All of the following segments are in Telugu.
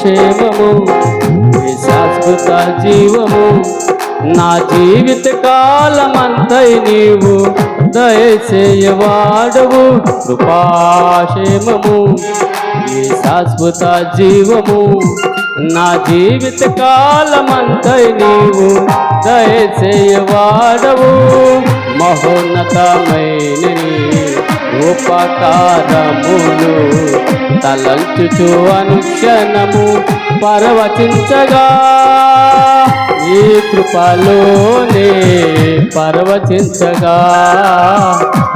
క్షేమము నీ శాశ్వత జీవము నా జీవిత కాలమంతై నీవు దయచేయవాడవు కృపాక్షేమము నీ శాశ్వత జీవము నా జీవిత కాలమంతై నీవు దయచేయవాడవు మహోన్నతమైన ఉపకారములు తలంచుచు అనుక్షణము పరవచించగా ఈ కృపలోనే పరవచించగా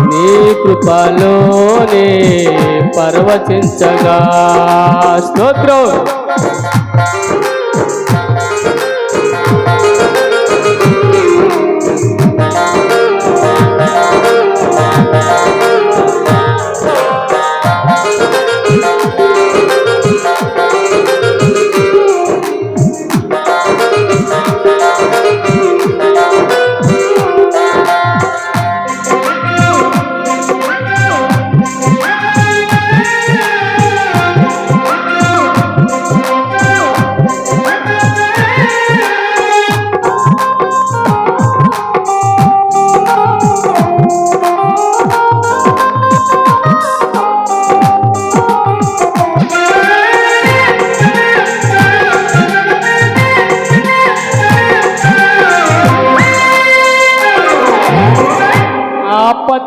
నీ కృపలోనే పరవచించగా స్తోత్రం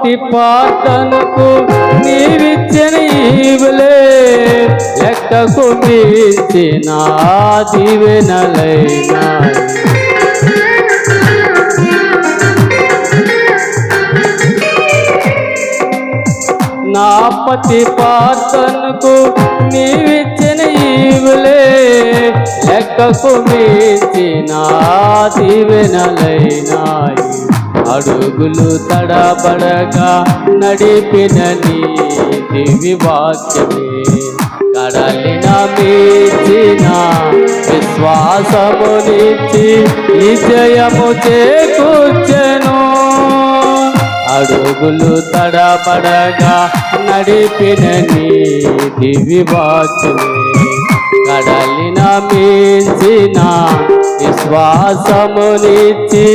ప్రతిపాదనకు నీవిచ్చిన ఈవులే లెక్కకు మించిన దీవెనలైనా నా ప్రతిపాదనకు నీవిచ్చిన ఈవులే లెక్కకు మించిన దీవెనలైనాయి అడుగులు తడబడగా నడిపిన నీ దివి వాక్యమే కడలిన మీచిన విశ్వాసమునిచ్చి విజయము చేకూర్చెను అడుగులు తడబడగా నడిపిన నీ దివి వాక్యమే కడలిన మీచిన విశ్వాసమునిచ్చి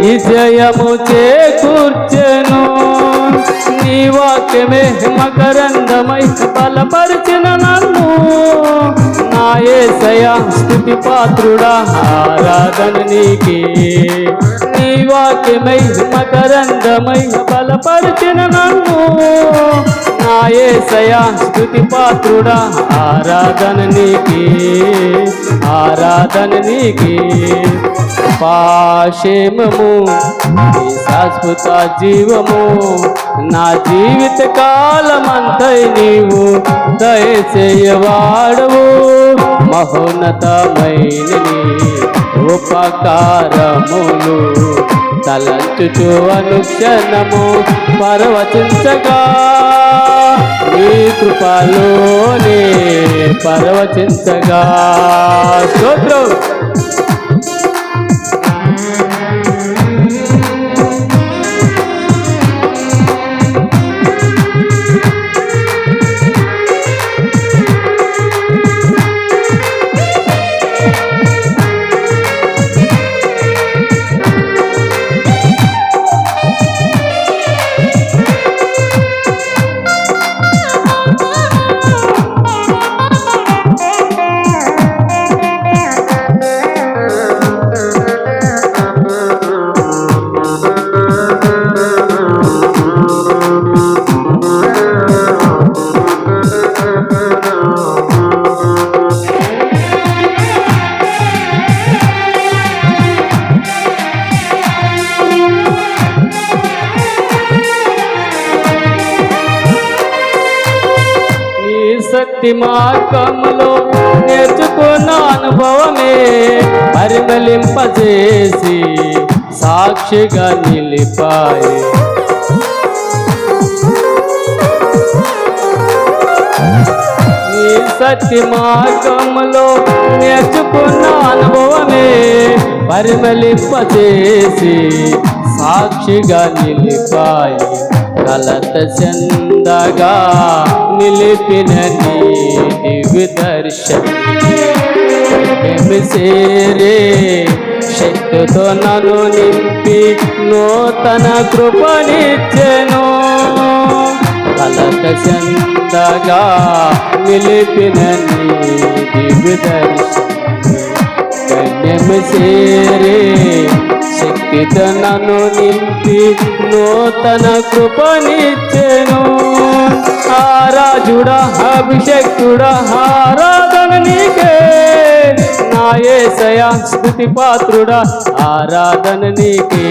విజయము చేకూర్చెను నీ వాక్యమే మకరందమై బలపరిచిన నన్ను నా యేసయ్యా స్తుతి పాత్రుడా ఆరాధన నీకే నీ వాక్యమై మకరందమై బలపరిచిన నన్ను నా యేసయ్యా స్తుతి పాత్రుడా ఆరాధన నీకే ఆరాధన నీకే పాశేమము నీ శాశ్వత జీవము నా జీవిత కాలమంతై నీవు దయచేయవాడవు మహోన్నతమైన నీ ఉపకారములు తలంచుచు అనుక్షణము పరవచించగా నీ కృపలోనే పరవచించగా స్తోత్రం శక్తి మార్గంలో నేర్చుకున్న అనుభవమే పరిమళింపజేసి సాక్షిగా నిలిపాయి నీ శక్తి మార్గంలో నేర్చుకున్న అనుభవమే పరిమళింపజేసి సాక్షిగా నిలిపాయి కలత చందగా నిలిపిన నీ దివ్య దర్శనం సేరే శక్తితో నన్ను నింపి నూతన కృపనిచ్చెను. కలత చెందగా నిలిపిన నీ దివ్య దర్శనము సేరే శక్తితో నన్ను నింపి నూతన కృపనిచ్చెను. ఆరాజుడా అభిషేకుడా ఆరాధన నీకే నా యేసయ్యా స్తుతి పాత్రుడా ఆరాధన నీకే.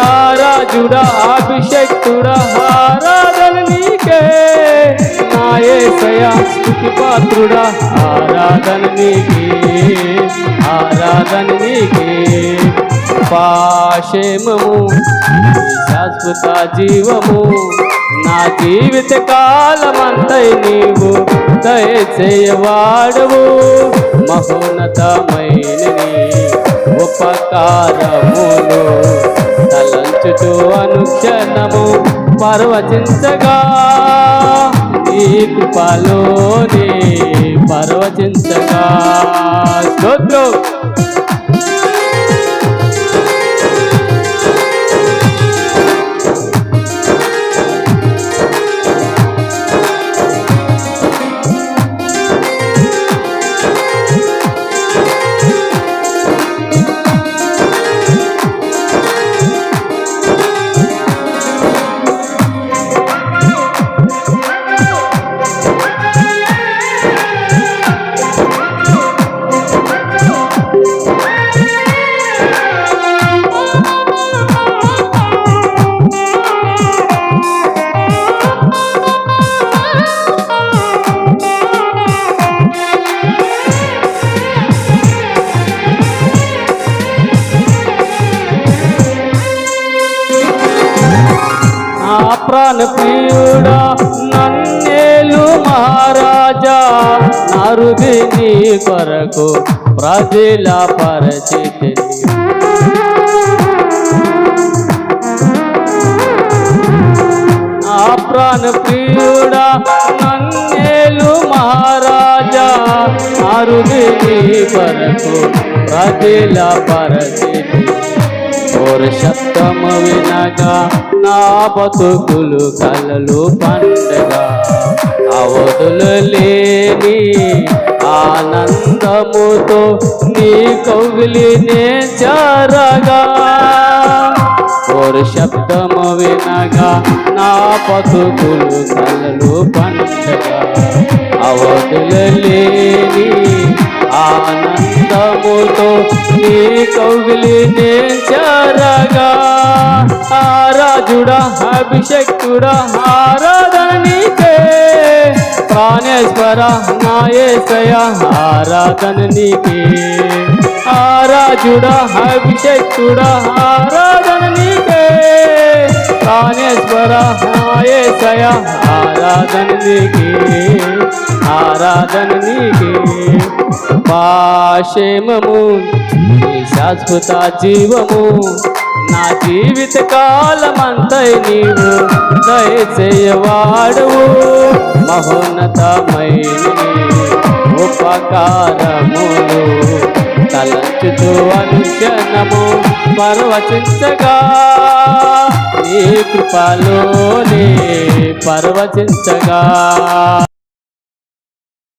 ఆరాజుడా అభిషేకుడా ఆరాధన నీకే నా యేసయ్యా స్తుతి పాత్రుడా ఆరాధన నీకే. ఆరాధన నీకే. పాశేమము శాశ్వత జీవము నా జీవిత కాలమంతై నీవు దయచేయవాడవు. మహోన్నతమైన ఉపకారములు తలంచుతూ అనుక్షణము పర్వచించగా నీ కృపలోనే పర్వచించగా. స్తోత్రం. ప్రాణ ప్రియుడా నన్నేలు మహారాజా నరుది నీ కొరకు ప్రజల పరిచితి. ఆ ప్రాణ ప్రియుడా నన్నేలు మహారాజా నరుది నీ కొరకు ప్రజల పరిచితి. శబ్దము వినగా నా బతుకులు కలలు పండగా అవధులు లేని ఆనందముతో నీ కౌగిలినే చేరగా. శబ్దము వినగా నా బతుకులు కలలు పండగా అవధులు లేని ఆనందముతో నీ కౌగిలినే చేరగా. ఆరాజుడా అభిషేకుడా ఆరాధన నీకే ప్రాణేశ్వర నా యేసయ్యా ఆరాధన నీకే. ఆరాజుడా అభిషేకుడా ఆరాధన నీకే ప్రాణేశ్వర నా యేసయ్యా ఆరాధన నీకే. ఆరాధన నీకే. పాశేమము నీ శాశ్వత జీవము నా జీవిత కాలమంతై నీవు దయచేయవాడవు. మహోన్నతమైన ఉపకారములు తలంచుతూ అనుక్షణము పర్వచించగా నీ కృపలోనే పర్వచించగా.